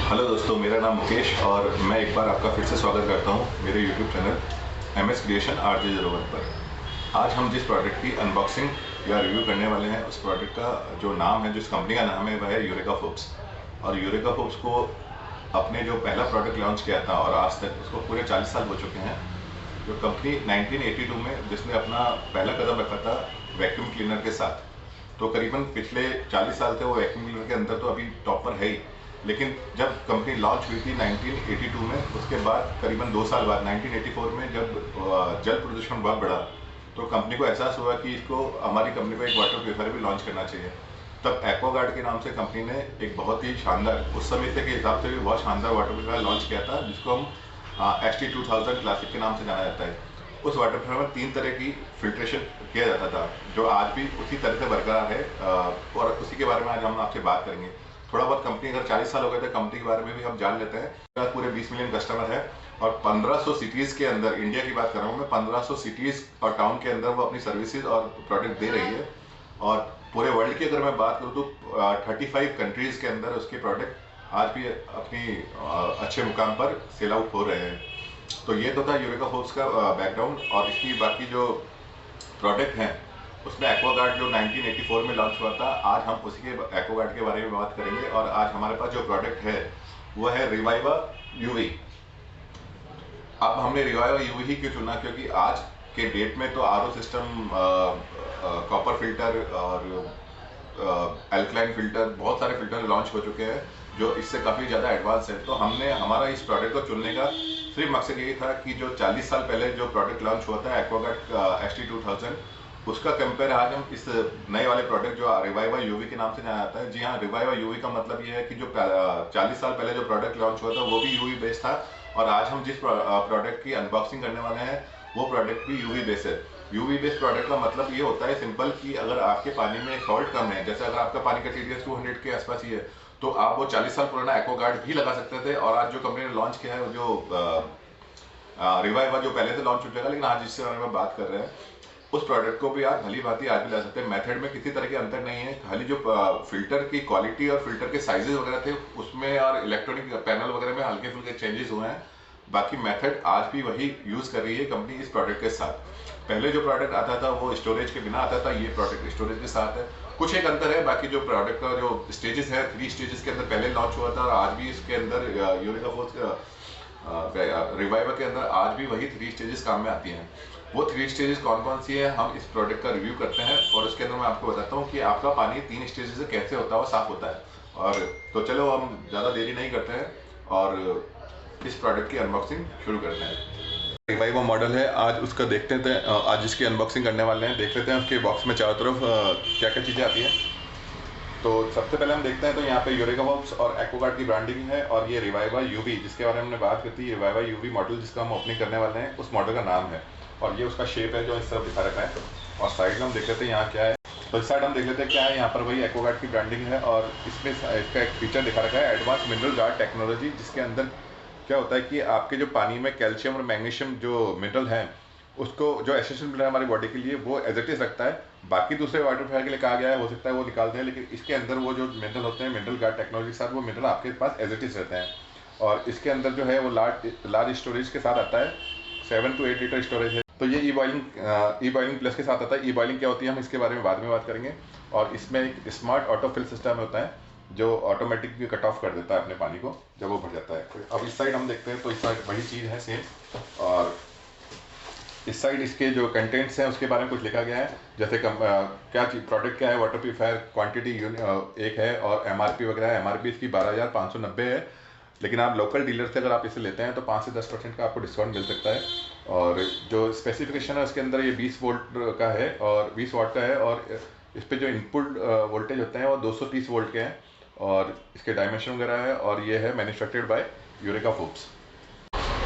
Hello दोस्तों, मेरा नाम मुकेश और मैं एक बार आपका फिर से स्वागत करता हूं मेरे YouTube channel MS creation RJ01 पर। आज हम जिस प्रोडक्ट की अनबॉक्सिंग या रिव्यू करने वाले हैं उस प्रोडक्ट का जो नाम है, जिस कंपनी का नाम है, वह है यूरेका फोर्ब्स। और यूरेका फोर्ब्स को अपने जो पहला प्रोडक्ट लॉन्च किया था और आज तक उसको पूरे 40 साल हो चुके हैं। जो कंपनी 1982 में जिसने अपना पहला कदम रखा था वैक्यूम क्लीनर के साथ, तो करीबन पिछले 40 साल थे वो वैक्यूम क्लीनर के अंदर तो अभी टॉप पर है ही। लेकिन जब कंपनी लॉन्च हुई थी 1982 में, उसके बाद करीबन 2 साल बाद 1984 में जब जल प्रदूषण बहुत बढ़ा, तो कंपनी को एहसास हुआ कि इसको हमारी कंपनी को एक वाटर प्यूरिफायर भी लॉन्च करना चाहिए। तब एक्वागार्ड के नाम से कंपनी ने एक बहुत ही शानदार, उस समय के हिसाब से भी बहुत शानदार वाटर प्यूरिफायर लॉन्च किया था, जिसको हम ST2000 क्लासिक के नाम से जाना जाता है। उस वाटर प्यूरिफायर में 3 तरह की फिल्ट्रेशन किया जाता था, जो आज भी उसी तरह से बरकरार है, और उसी के बारे में आज हम आपसे बात करेंगे। थोड़ा बहुत कंपनी, अगर 40 साल हो गए थे, कंपनी के बारे में भी हम जान लेते हैं। पूरे 20 मिलियन कस्टमर है और 1500 सिटीज़ के अंदर, इंडिया की बात कर रहा हूँ मैं, 1500 सिटीज़ और टाउन के अंदर वो अपनी सर्विसेज और प्रोडक्ट दे रही है। और पूरे वर्ल्ड की अगर मैं बात करूँ तो 35 कंट्रीज़ के अंदर उसके प्रोडक्ट आज भी अपनी अच्छे मुकाम पर सेल आउट हो रहे हैं। तो ये तो था यूरेका फोर्ब्स का बैकग्राउंड। और इसकी बाकी जो प्रोडक्ट हैं उसमें एक्वागार्ड जो 1984 में लॉन्च हुआ था, आज हम उसी के एक्वागार्ड के बारे में बात करेंगे। और आज हमारे पास जो प्रोडक्ट है वो है रिवाइवा UV। अब हमने रिवाइवा UV ही क्यों चुना, क्योंकि आज के डेट में तो RO सिस्टम, कॉपर फिल्टर और एल्कलाइन फिल्टर, बहुत सारे फिल्टर लॉन्च हो चुके हैं जो इससे काफ़ी ज़्यादा एडवांस है। तो हमने हमारा इस प्रोडक्ट को चुनने का सिर्फ मकसद यही था कि जो 40 साल पहले जो प्रोडक्ट लॉन्च हुआ था एक्वागार्ड ST2000, उसका कंपेयर आज हम इस नए वाले प्रोडक्ट जो रिवाइवा UV के नाम से जाना जाता है। जी हाँ, रिवाइवा UV का मतलब ये है कि जो 40 साल पहले जो प्रोडक्ट लॉन्च हुआ था वो भी UV बेस्ड था, और आज हम जिस प्रोडक्ट की अनबॉक्सिंग करने वाले हैं वो प्रोडक्ट भी UV बेस्ड है। UV बेस्ड प्रोडक्ट का मतलब ये होता है सिंपल, कि अगर आपके पानी में सॉल्ट कम है, जैसे अगर आपका पानी का TDS 200 के आसपास ही है, तो आप वो 40 साल पुराना एक्वागार्ड भी लगा सकते थे। और आज जो कंपनी ने लॉन्च किया है, जो रिवाइवा जो पहले से लॉन्च हो जाएगा, लेकिन आज जिसके बारे में बात कर रहे हैं, उस प्रोडक्ट को भी आप भली भांति आज भी ला सकते हैं। मेथड में किसी तरह के अंतर नहीं है, खाली जो फिल्टर की क्वालिटी और फिल्टर के साइजेस वगैरह थे उसमें और इलेक्ट्रॉनिक पैनल वगैरह में हल्के फुल्के चेंजेस हुए हैं। बाकी मेथड आज भी वही यूज कर रही है कंपनी इस प्रोडक्ट के साथ। पहले जो प्रोडक्ट आता था वो स्टोरेज के बिना आता था, ये प्रोडक्ट स्टोरेज के साथ है। कुछ एक अंतर है, बाकी जो प्रोडक्ट का जो स्टेजेस है, 3 स्टेजेस के अंदर पहले लॉन्च हुआ था, और आज भी इसके अंदर यूरेका फोर्ब्स रिवाइवा के अंदर आज भी वही 3 स्टेजेस काम में आती हैं। वो 3 स्टेजेस कौन कौन सी है, हम इस प्रोडक्ट का रिव्यू करते हैं, और उसके अंदर मैं आपको बताता हूँ कि आपका पानी 3 स्टेजेस से कैसे होता है, वो साफ होता है। और तो चलो हम ज़्यादा देरी नहीं करते हैं और इस प्रोडक्ट की अनबॉक्सिंग शुरू करते हैं। रिवाइवा मॉडल है, आज उसका देखते थे, आज इसकी अनबॉक्सिंग करने वाले हैं। देख लेते हैं उसके बॉक्स में चारों तरफ क्या क्या चीज़ें आती हैं। तो सबसे पहले हम देखते हैं, तो यहाँ पे यूरेका फोर्ब्स और एक्वागार्ड की ब्रांडिंग है, और ये रिवाइवा UV जिसके बारे में हमने बात की थी, रिवाइवा UV मॉडल जिसका हम ओपनिंग करने वाले हैं, उस मॉडल का नाम है। और ये उसका शेप है जो इस तरफ दिखा रखा है। और साइड में हम देख लेते हैं यहाँ क्या है, तो इस साइड हम देख लेते हैं क्या है। यहाँ पर वही एक्वागार्ड की ब्रांडिंग है, और इसमें इसका एक फीचर दिखा रखा है, एडवांस मिनरल गार्ड टेक्नोलॉजी, जिसके अंदर क्या होता है कि आपके जो पानी में कैल्शियम और मैग्नीशियम जो मिनरल हैं, उसको जो एसेंशियल मिनरल है हमारी बॉडी के लिए, वो एज इट इज रखता है। बाकी दूसरे वाटर प्यूरिफायर के लिए कहा गया है, हो सकता है वो निकाल दें, लेकिन इसके अंदर वो जो मिनरल होते हैं, मिनरल गार्ड टेक्नोलॉजी के साथ, वो मिनरल आपके पास एज इट इज रहते हैं। और इसके अंदर जो है वो लार्ज स्टोरेज के साथ आता है, 7 to 8 लीटर स्टोरेज है। तो ये ई बॉइलिंग प्लस के साथ आता है। ई बॉइलिंग क्या होती है हम इसके बारे में बाद में बात करेंगे। और इसमें एक स्मार्ट ऑटो फिल सिस्टम होता है जो ऑटोमेटिक कट ऑफ कर देता है अपने पानी को जब वो भर जाता है। अब इस साइड हम देखते हैं, तो इस साइड वही चीज़ है सेम, और इस साइड इसके जो कंटेंट्स हैं उसके बारे में कुछ लिखा गया है, जैसे क्या प्रोडक्ट क्या है, वाटर प्यूरिफायर क्वांटिटी एक है, और MRP वगैरह है। MRP इसकी 12,590 है, लेकिन आप लोकल डीलर से अगर आप इसे लेते हैं तो 5 से 10% का आपको डिस्काउंट मिल सकता है। और जो स्पेसिफिकेशन है उसके अंदर ये 20 वोल्ट का है और 20 वाट का है, और इस पर जो इनपुट वोल्टेज होते हैं वो 230 वोल्ट के हैं, और इसके डायमेंशन वगैरह है, और ये है मैन्युफैक्चर्ड बाय यूरेका फोर्ब्स।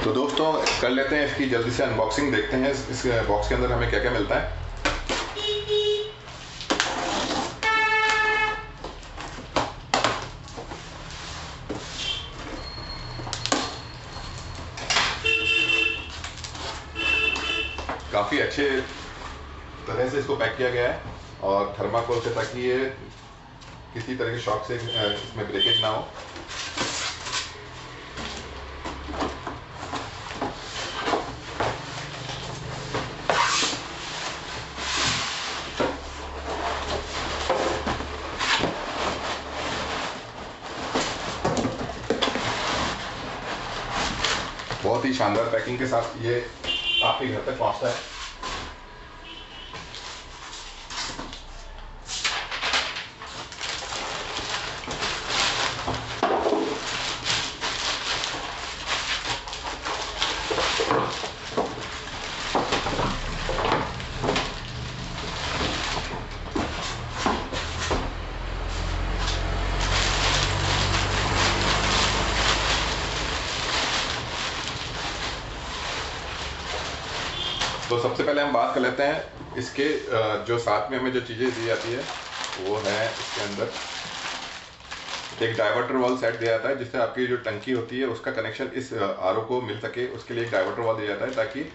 तो दोस्तों कर लेते हैं इसकी जल्दी से अनबॉक्सिंग, देखते हैं इस बॉक्स के अंदर हमें क्या क्या मिलता है। काफ़ी अच्छे तरह से इसको पैक किया गया है, और थर्माकोल से, ताकि ये किसी तरह के शॉक से इसमें ब्रेकेज ना हो। बहुत ही शानदार पैकिंग के साथ ये आपके घर तक पहुंचता है। तो सबसे पहले हम बात कर लेते हैं इसके जो साथ में हमें जो चीज़ें दी जाती है वो है इसके अंदर एक डाइवर्टर वॉल सेट दिया जाता है, जिससे आपकी जो टंकी होती है उसका कनेक्शन इस आरओ को मिल सके। उसके लिए एक डाइवर्टर वॉल दिया जाता है ताकि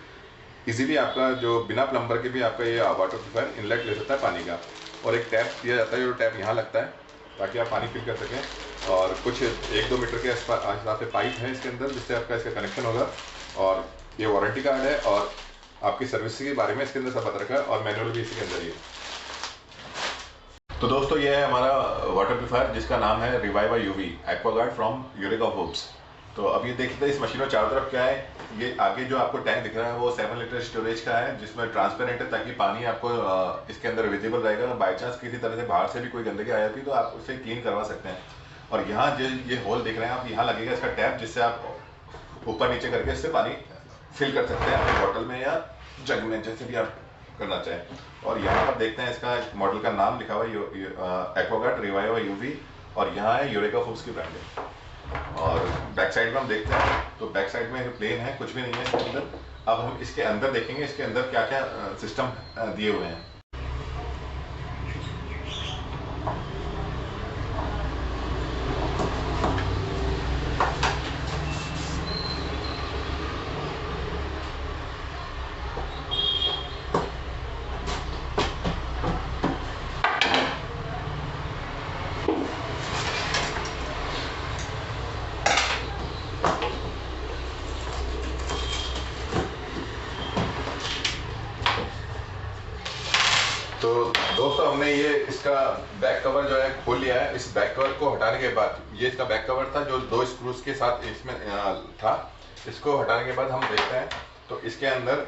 इजीली आपका जो बिना प्लम्बर के भी आपका ये वाटर प्यूरिफायर इनलेट ले सकता है पानी का। और एक टैप दिया जाता है, जो टैप यहाँ लगता है ताकि आप पानी फिल कर सकें। और कुछ 1-2 मीटर के हिसाब से पाइप है इसके अंदर, जिससे आपका इसका कनेक्शन होगा। और ये वारंटी कार्ड है और आपकी सर्विस के बारे में इसके अंदर सब बता रखा है और मैनुअल भी इसके अंदर ही है। तो दोस्तों ये है हमारा वाटर प्यूरिफायर जिसका नाम है Reviva UV Aquaguard from Eureka Forbes. तो अब ये देखते हैं इस मशीन में चारों तरफ क्या है। ये आगे जो आपको टैंक दिख रहा है वो 7 लीटर स्टोरेज का है, जिसमें ट्रांसपेरेंट है ताकि पानी आपको इसके अंदर विजिबल रहेगा। बाई चांस किसी तरह से बाहर से भी कोई गंदगी आ जाती है तो आप उसे क्लीन करवा सकते हैं। और यहाँ जो ये होल दिख रहे हैं आप, यहाँ लगेगा इसका टैप, जिससे आप ऊपर नीचे करके इससे पानी फिल कर सकते हैं अपने बॉटल में या जग में, जैसे भी आप करना चाहें। और यहाँ पर देखते हैं इसका मॉडल का नाम लिखा हुआ है एक्वागार्ड रिवाइवा यूवी, और यहाँ है यूरेका होप्स की ब्रांड। और बैक साइड में हम देखते हैं तो बैक साइड में प्लेन है, कुछ भी नहीं है इसके अंदर। अब हम इसके अंदर देखेंगे इसके अंदर क्या क्या सिस्टम दिए हुए हैं। तो दोस्तों हमने ये इसका बैक कवर जो है खोल लिया है। इस बैक कवर को हटाने के बाद, ये इसका बैक कवर था जो 2 स्क्रूज के साथ इसमें था। इसको हटाने के बाद हम देखते हैं तो इसके अंदर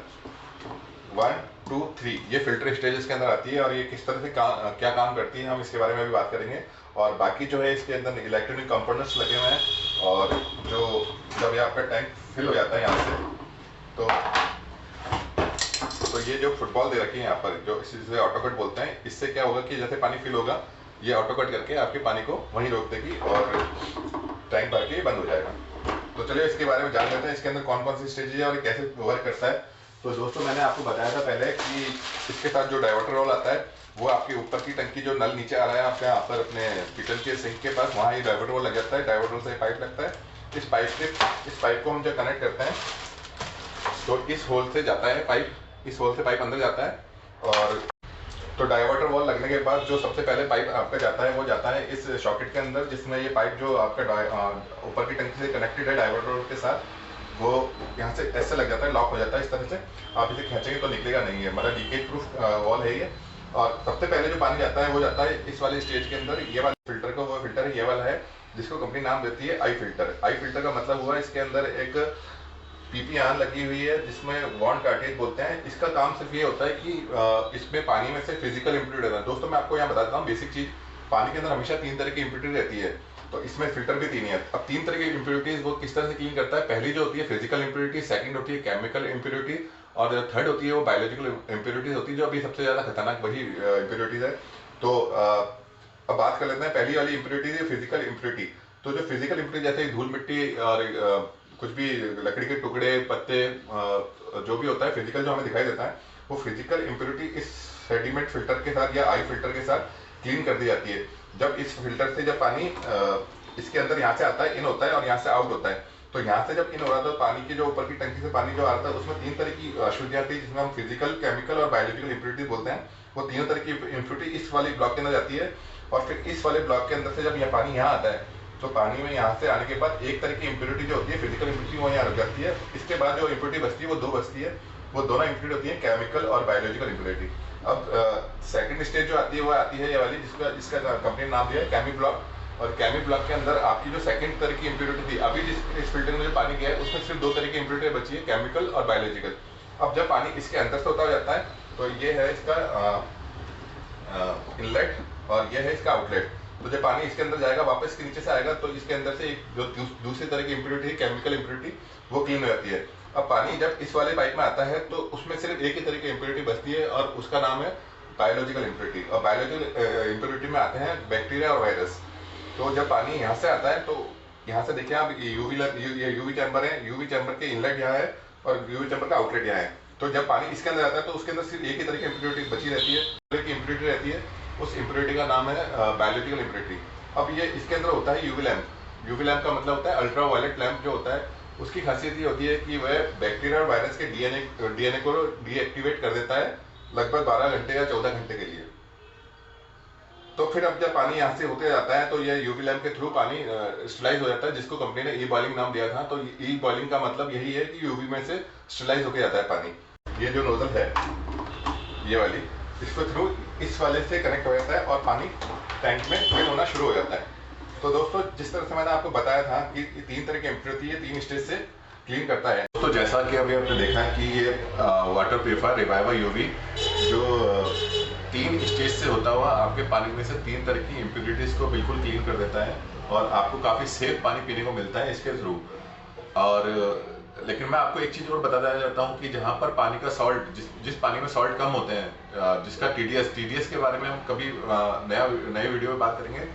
1, 2, 3 ये फिल्टर स्टेज इसके अंदर आती है। और ये किस तरह से क्या काम करती है हम इसके बारे में भी बात करेंगे। और बाकी जो है इसके अंदर इलेक्ट्रॉनिक कंपोनेंट्स लगे हुए हैं। और जो जब ये आपका टैंक फिल हो जाता है यहाँ से तो ये जो फुटबॉल दे रखी है यहाँ पर, जो इसे ऑटो कट बोलते हैं, इससे क्या होगा कि जैसे पानी फिल होगा ये ऑटो कट करके आपके पानी को वहीं रोक देगी और टैंक भर के बंद हो जाएगा। तो चलिए इसके बारे में जान लेते हैं इसके अंदर कौन कौन सी स्टेज है और कैसे वर्क करता है। तो दोस्तों मैंने आपको बताया था पहले कि इसके साथ जो डाइवर्टर रोल आता है वो आपके ऊपर की टंकी जो नल नीचे आ रहा है आपके यहाँ पर अपने किचन के सिंक के पास, वहाँ ये डाइवर्टर रोल लग जाता है। डाइवर्टर रोल से पाइप लगता है। इस पाइप को हम जब कनेक्ट करते हैं तो इस होल से जाता है पाइप, इस होल से पाइप अंदर जाता है। और तो डाइवर्टर वॉल लगने के बाद जो सबसे पहले पाइप आपका जाता है वो जाता है इस सॉकेट के अंदर, जिसमें ये पाइप जो आपका ऊपर की टंकी से कनेक्टेड है डाइवर्टर के साथ, वो यहाँ से ऐसे लग जाता है, लॉक हो जाता है इस तरह से। आप इसे खींचेंगे तो निकलेगा नहीं है, मतलब लीकेज प्रूफ वॉल है ये। और सबसे पहले जो पानी जाता है वो जाता है इस वाले स्टेज के अंदर। ये वाले फिल्टर का वो फिल्टर है, ये वाला है जिसको कंपनी नाम देती है आई फिल्टर। आई फिल्टर का मतलब हुआ इसके अंदर एक पीपी आन लगी हुई है जिसमें वॉन्ड कार्टेज बोलते हैं। इसका काम सिर्फ ये होता है कि इसमें पानी में से फिजिकल इम्प्योरिटी रहता है। दोस्तों मैं आपको यहाँ बताता हूँ बेसिक चीज, पानी के अंदर हमेशा 3 तरह की इम्प्योरिटी रहती है, तो इसमें फिल्टर भी 3 है। अब 3 तरह की इम्प्योरिटीज वो किस तरह से क्लीन करता है। पहली जो होती है फिजिकल इम्प्योरिटी, सेकंड होती है केमिकल इम्प्योरिटी, और जो थर्ड होती है वो बायोलॉजिकल इम्प्योरिटीज होती है, जो अभी सबसे ज्यादा खतरनाक वही इम्प्योरिटीज है। तो अब बात कर लेते हैं पहली वाली इम्प्योरिटी है फिजिकल इम्प्योरिटी। तो जो फिजिकल इम्प्योरिटी जैसे धूल मिट्टी और कुछ भी लकड़ी के टुकड़े पत्ते जो भी होता है फिजिकल जो हमें दिखाई देता है, वो फिजिकल इम्प्योरिटी इस सेडिमेंट फिल्टर के साथ या आई फिल्टर के साथ क्लीन कर दी जाती है। जब इस फिल्टर से जब पानी इसके अंदर यहाँ से आता है, इन होता है और यहाँ से आउट होता है। तो यहाँ से जब इन हो रहा था पानी की जो ऊपर की टंकी से पानी जो आ रहा था उसमें 3 तरह की अशुद्धियाँ थी, जिसमें हम फिजिकल, केमिकल और बायोलॉजिकल इम्प्योरिटी बोलते हैं। वो तीनों तरह की इम्प्योरिटी इस वाले ब्लॉक के अंदर जाती है। और फिर इस वाले ब्लॉक के अंदर से जब यह पानी यहाँ आता है तो पानी में यहाँ से आने के बाद एक तरह की इम्प्योरिटी जो होती है फिजिकल इम्प्योरिटी वो यहाँ रुक जाती है। इसके बाद जो इम्प्योरिटी बचती है वो 2 बचती है। वो दोनों इम्प्योरिटी होती है केमिकल और बायोलॉजिकल इम्प्योरिटी। अब सेकंड स्टेज जो आती है वो आती है ये वाली, जिसका कंपनी नाम दिया है केमी ब्लॉक। और केमी ब्लॉक के अंदर आपकी जो सेकंड तरह की इम्प्योरिटी थी, अभी इस फिल्टर में जो पानी गया है उसमें सिर्फ 2 तरह की इम्प्योरिटी बची है, केमिकल और बायोलॉजिकल। अब जब पानी इसके अंदर से होता जाता है तो ये है इसका इनलेट और ये है इसका आउटलेट। तो जब पानी इसके अंदर जाएगा वापस इसके नीचे से आएगा तो इसके अंदर से एक जो दूसरी तरह की इम्प्योरिटी है, केमिकल इम्प्योरिटी, वो क्लीन हो जाती है। अब पानी जब इस वाले पाइप में आता है तो उसमें सिर्फ एक ही तरह की इम्प्योरिटी बचती है और उसका नाम है बायोलॉजिकल इम्प्योरिटी। और बायोलॉजिकल इम्प्योरिटी में आते हैं बैक्टीरिया और वायरस। तो जब पानी यहाँ से आता है तो यहाँ से देखिए आप, यूवी चैम्बर है, यूवी चैम्बर के इनलेट यहाँ है और यूवी चैम्बर का आउटलेट यहाँ है। तो जब पानी इसके अंदर आता है तो उसके अंदर सिर्फ एक ही तरह की इम्प्योरिटी बची रहती है, इम्प्योरिटी रहती है, उस इम्प्योरिटी का नाम है बायोलॉजिकल इम्प्योरिटी। अब ये इसके अंदर होता है यूवी लैम्प। यूवी लैम्प का मतलब होता है अल्ट्रा वायलेट लैम्प जो होता है, उसकी खासियत ये होती है कि वह बैक्टीरिया और वायरस के डीएनए को डीएक्टिवेट कर देता है लगभग 12 घंटे या 14 घंटे के लिए। तो फिर अब जब पानी यहाँ से होते जाता है तो ये यूवी लैम्प के थ्रू पानी स्टरलाइज हो जाता है, जिसको कंपनी ने ई बॉइलिंग नाम दिया था। तो ई बॉइलिंग का मतलब यही है कि यूवी में से स्टरलाइज होके जाता है पानी। ये जो नोजल है ये वाली, इसको थ्रू इस वाले से कनेक्ट हो जाता है और पानी टैंक में फिल होना शुरू हो जाता है। तो दोस्तों जिस तरह से मैंने आपको बताया था कि 3 तरह की इम्प्योरिटी है, 3 स्टेज से क्लीन करता है। तो जैसा कि अभी आपने देखा है कि ये वाटर प्यूरिफायर रिवाइवर यूवी जो 3 स्टेज से होता हुआ आपके पानी में से 3 तरह की इम्प्योरिटीज को बिल्कुल क्लीन कर देता है और आपको काफ़ी सेफ पानी पीने को मिलता है इसके थ्रू। और लेकिन मैं आपको एक चीज़ और बताना चाहता हूँ कि जहाँ पर पानी का सॉल्ट, जिस पानी में सॉल्ट कम होते हैं, जिसका टीडीएस के बारे में हम कभी नए वीडियो में बात करेंगे।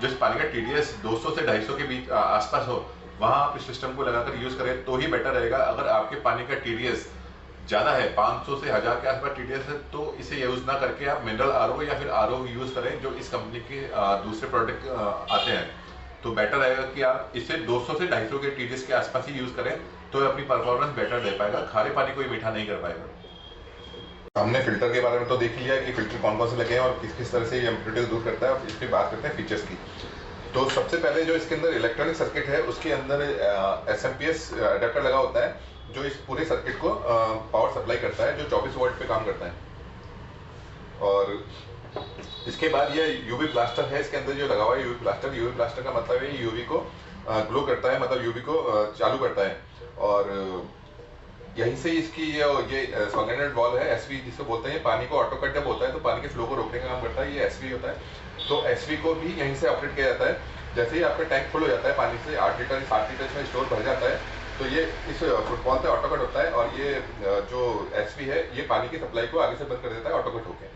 जिस पानी का टीडीएस 200 से 250 के बीच आसपास हो, वहाँ आप इस सिस्टम को लगाकर यूज़ करें तो ही बेटर रहेगा। अगर आपके पानी का टीडीएस ज़्यादा है, 500 से 1000 के आसपास टीडीएस है, तो इसे यूज़ ना करके आप मिनरल आरओ या फिर आरओ यूज़ करें जो इस कंपनी के दूसरे प्रोडक्ट आते हैं। तो बेटर रहेगा कि आप इसे 200 से 250 के टीडीएस के आसपास ही यूज़ करें तो अपनी परफॉर्मेंस बेटर दे पाएगा। खारे पानी को मीठा नहीं कर पाएगा। हमने फिल्टर के बारे में तो देख लिया कि फिल्टर कौन कौन से लगे हैं और किस किस तरह से ये इम्प्योरिटीज दूर करता है। और इसकी बात करते हैं फीचर्स की। तो सबसे पहले जो इसके अंदर इलेक्ट्रॉनिक सर्किट है उसके अंदर एसएमपीएस अडेप्टर लगा होता है जो इस पूरे सर्किट को पावर सप्लाई करता है, जो 24 वोल्ट पे काम करता है। और इसके बाद ये यूवी ब्लास्टर है इसके अंदर जो लगा हुआ है, यूवी ब्लास्टर का मतलब है यूवी को ग्लो करता है, मतलब यूवी को चालू करता है। और यहीं से इसकी ये सॉलिनॉइड वाल्व है, एसवी जिसको बोलते हैं। पानी को ऑटो कट जब होता है तो पानी के फ्लो को रोकने का काम करता है, ये एसवी होता है। तो एसवी को भी यहीं से ऑपरेट किया जाता है। जैसे ही आपका टैंक फुल हो जाता है पानी से, 8 लीटर 7 लीटर इसमें स्टोर भर जाता है, तो ये इस फुटबॉल पे ऑटो कट होता है और ये जो एसवी है ये पानी की सप्लाई को आगे से बंद कर देता है ऑटो कट होकर।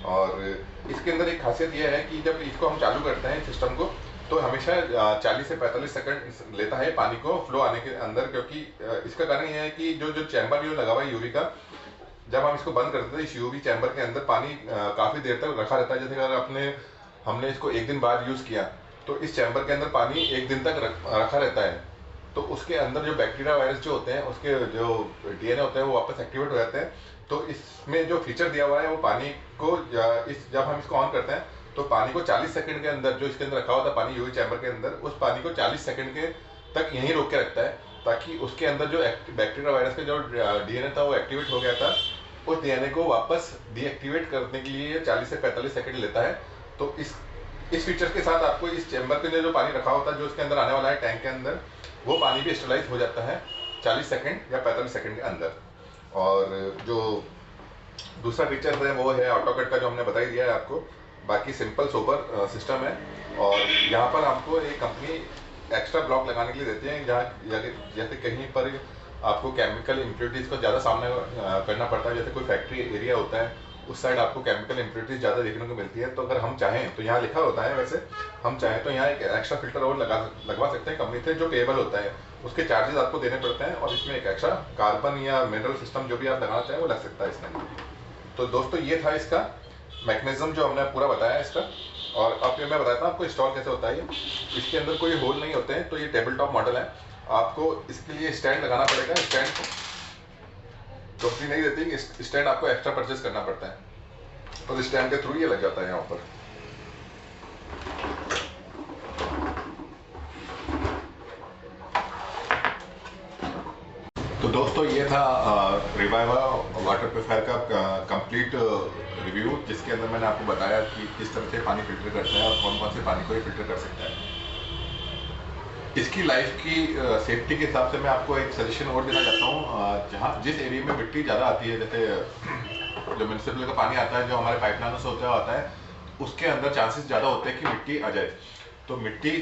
और इसके अंदर एक खासियत यह है कि जब इसको हम चालू करते हैं सिस्टम को, तो हमेशा 40 से 45 सेकंड लेता है पानी को फ्लो आने के अंदर, क्योंकि इसका कारण यह है कि जो चैम्बर जो लगा हुआ है यूवी का, जब हम इसको बंद करते हैं इस यूवी चैम्बर के अंदर पानी काफ़ी देर तक रखा रहता है। जैसे अगर हमने इसको 1 दिन बाद यूज़ किया तो इस चैम्बर के अंदर पानी 1 दिन तक रखा रहता है। तो उसके अंदर जो बैक्टीरिया वायरस जो होते हैं उसके जो डीएनए होते हैं वो वापस एक्टिवेट हो जाते हैं। तो इसमें जो फीचर दिया हुआ है वो पानी को जब हम इसको ऑन करते हैं तो पानी को 40 सेकंड के अंदर, जो इसके अंदर रखा होता है पानी यूवी चैम्बर के अंदर, उस पानी को 40 सेकंड के तक यहीं रोक के रखता है, ताकि उसके अंदर जो बैक्टीरिया वायरस का जो डीएनए था वो एक्टिवेट हो गया था, उस डीएनए को वापस डीएक्टिवेट करने के लिए 40 से 45 सेकंड लेता है। तो इस फीचर के साथ आपको इस चैम्बर के अंदर जो पानी रखा होता है, जो इसके अंदर आने वाला है टैंक के अंदर, वो पानी भी स्टरलाइज हो जाता है 40 सेकंड या 45 सेकंड के अंदर। और जो दूसरा फीचर है वो है ऑटो कट का, जो हमने बता ही दिया है आपको। बाकी सिंपल सोबर सिस्टम है। और यहाँ पर आपको एक कंपनी एक्स्ट्रा ब्लॉक लगाने के लिए देती है, जहाँ जैसे कहीं पर आपको केमिकल इम्प्योरिटीज़ का ज़्यादा सामना करना पड़ता है, जैसे कोई फैक्ट्री एरिया होता है उस साइड आपको केमिकल इम्प्योरिटीज़ ज़्यादा देखने को मिलती है। तो अगर हम चाहें तो यहाँ लिखा होता है, वैसे हम चाहें तो यहाँ एक एक्स्ट्रा फिल्टर और लगवा सकते हैं कंपनी से, जो पेएबल होता है। उसके चार्जेस आपको देने पड़ते हैं और इसमें एक एक्स्ट्रा कार्बन या मिनरल सिस्टम जो भी आप लगाना चाहें वो लग सकता है इसमें। तो दोस्तों ये था इसका मैकेनिज्म जो हमने पूरा बताया इसका। और अब मैं बताता हूँ आपको इंस्टॉल कैसे होता है। इसके अंदर कोई होल नहीं होते हैं, तो ये टेबल टॉप मॉडल है। आपको इसके लिए स्टैंड लगाना पड़ेगा। स्टैंड कंपनी नहीं देती, स्टैंड आपको एक्स्ट्रा परचेज करना पड़ता है और स्टैंड के थ्रू ये लग जाता है यहाँ पर। तो दोस्तों ये था रिवाइवा वाटर प्योरीफायर का कंप्लीट रिव्यू, जिसके अंदर मैंने आपको बताया कि किस तरह से पानी फिल्टर करता है और कौन कौन से पानी को ये फिल्टर कर सकता है। इसकी लाइफ की सेफ्टी के हिसाब से मैं आपको एक सजेशन और देना चाहता हूँ। जहाँ जिस एरिया में मिट्टी ज़्यादा आती है, जैसे जो म्यूनिसिपल का पानी आता है जो हमारे पाइपलाइनों से होता है, उसके अंदर चांसेस ज़्यादा होते हैं कि मिट्टी आ जाए। तो मिट्टी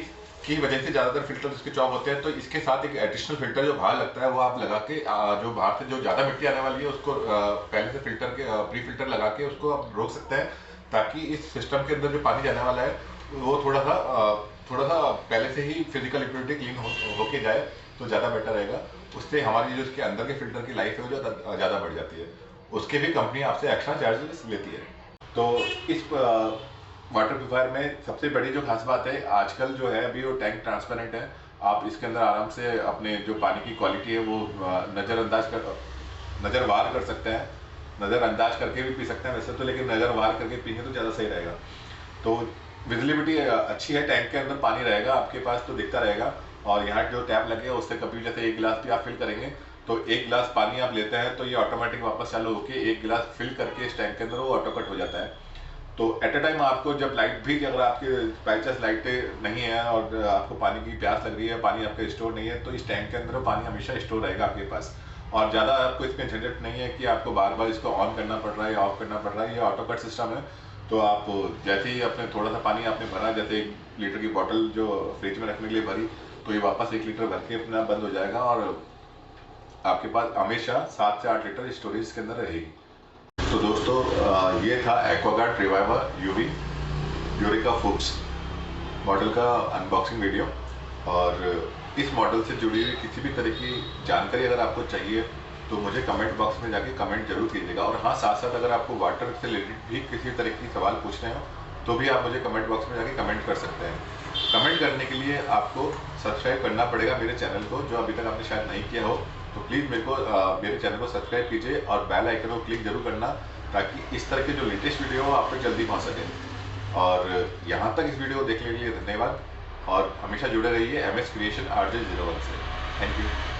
की वजह से ज़्यादातर फिल्टर इसके चौक होते हैं। तो इसके साथ एक एडिशनल फिल्टर जो बाहर लगता है वो आप लगा के जो बाहर से जो ज़्यादा मिट्टी आने वाली है उसको पहले से फिल्टर के प्री फिल्टर लगा के उसको आप रोक सकते हैं, ताकि इस सिस्टम के अंदर जो पानी जाने वाला है वो थोड़ा सा पहले से ही फिजिकल इम्प्योरिटी क्लीन होके जाए तो ज़्यादा बेटर रहेगा। उससे हमारी जो इसके अंदर के फिल्टर की लाइफ है वो ज़्यादा बढ़ जाती है। उसके भी कंपनी आपसे एक्स्ट्रा चार्जेस लेती है। तो इस वाटर प्यूरीफायर में सबसे बड़ी जो खास बात है, आजकल जो है अभी वो टैंक ट्रांसपेरेंट है। आप इसके अंदर आराम से अपने जो पानी की क्वालिटी है वो नज़रवार कर सकते हैं। नज़रअंदाज करके भी पी सकते हैं वैसे तो, लेकिन नज़रवार करके पीएंगे तो ज़्यादा सही रहेगा। तो विजिबिलिटी अच्छी है, टैंक के अंदर पानी रहेगा आपके पास तो दिखता रहेगा। और यहाँ जो टैप लगेगा उससे कभी जैसे एक गिलास भी आप फिल करेंगे तो एक गिलास पानी आप लेते हैं तो ये ऑटोमेटिक वापस चालू होकर एक गिलास फिल करके इस टैंक के अंदर वो ऑटो कट हो जाता है। तो एट अ टाइम आपको जब लाइट भी, अगर आपके बाई चांस लाइट नहीं है और आपको पानी की प्यास लग रही है, पानी आपका स्टोर नहीं है, तो इस टैंक के अंदर पानी हमेशा स्टोर रहेगा आपके पास। और ज़्यादा आपको इसमें झंझट नहीं है कि आपको बार बार इसको ऑन करना पड़ रहा है या ऑफ करना पड़ रहा है। ये ऑटो कट सिस्टम है। तो आप जैसे ही अपने थोड़ा सा पानी आपने भरा, जैसे 1 लीटर की बोतल जो फ्रिज में रखने के लिए भरी, तो ये वापस 1 लीटर भर के अपना बंद हो जाएगा और आपके पास हमेशा 7 से 8 लीटर स्टोरेज के अंदर रहेगी। तो दोस्तों ये था Aquaguard Reviva UV Eureka Forbes model का अनबॉक्सिंग वीडियो। और इस मॉडल से जुड़ी हुई किसी भी तरह की जानकारी अगर आपको चाहिए तो मुझे कमेंट बॉक्स में जाके कमेंट जरूर कीजिएगा। और हाँ, साथ साथ अगर आपको वाटर से रिलेटेड भी किसी तरह की सवाल पूछने हो तो भी आप मुझे कमेंट बॉक्स में जाके कमेंट कर सकते हैं। कमेंट करने के लिए आपको सब्सक्राइब करना पड़ेगा मेरे चैनल को, जो अभी तक आपने शायद नहीं किया हो। तो प्लीज़ मेरे चैनल को सब्सक्राइब कीजिए और बेल आइकन को क्लिक जरूर करना, ताकि इस तरह के जो लेटेस्ट वीडियो हो आप तक जल्दी पहुंच सके। और यहाँ तक इस वीडियो को देखने के लिए धन्यवाद और हमेशा जुड़े रहिए MS क्रिएशन RJ01 से। Thank you.